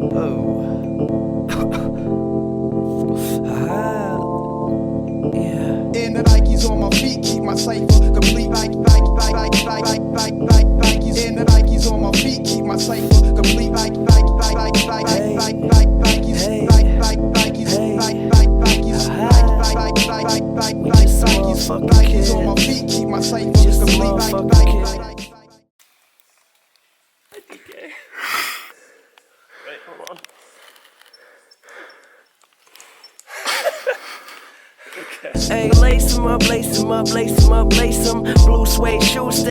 And the Nikes on my feet keep my cipher complete. Nikes. And the Nikes on my feet keep my cipher complete. Nikes. Nikes on my feet keep my cipher complete. Okay. Wait, hold on. Hey, lace 'em up, lace 'em up, lace 'em up, lace 'em. Blue suede shoes.